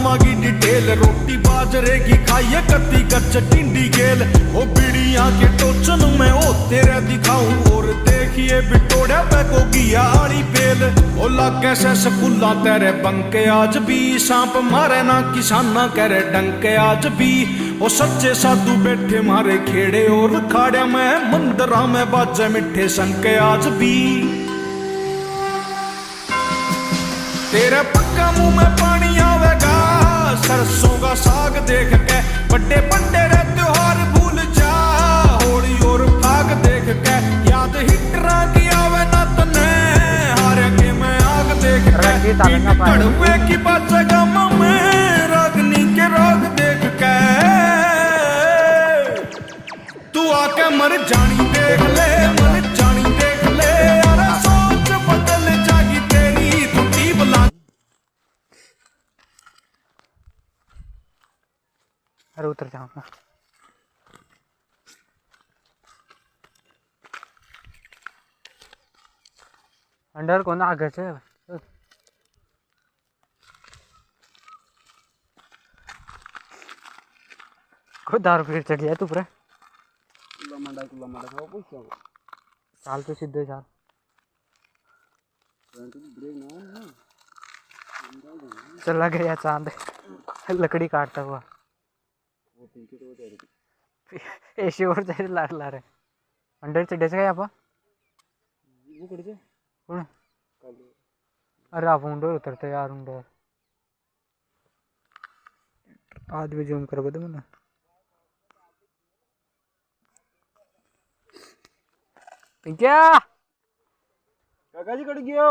मागी डिटेल रोटी बाजरे की खाइए कत्ती गच टिंडी गेल ओ बीड़िया के टोचन में ओ तेरे दिखाऊं और देखिए बिटोड़ा पे को गिया आड़ी बेल ओ लागे से स्कूला तेरे बंके आज भी सांप मारे ना किसाना करे डंके आज भी ओ सच्चे साधु बैठे मारे खेड़े और खाड़े में मंदिरा में बाजे मिठे संके आज भी तेरे पक्का मुंह में पानी आवेगा सरसों का साग देख के बड़े बड़े रे त्योहार भूल जा होली और फाग देख के याद हिटरा की आवे ना तने हारे के मैं आग देख के कड़वे की बात गम में रागनी के राग देख के तू आके मर जानी देख ले मर जानी देख ले अरे सोच बदल जागी तेरी टूटी बला। अरे उतर जाऊंगा अंडर को ना आगे से खुद दारू पीट चढ़ गया तू पूरा चाल तो सीधे चाल चला गया चांद लकड़ी काटता हुआ ऐसे और जाए ला रहे अंडर चढ़े से आप कौन अरे आप उंडोर उतरते यार उंडोर आज भी जूम कर बदे मैंने क्या काका जी कट गयो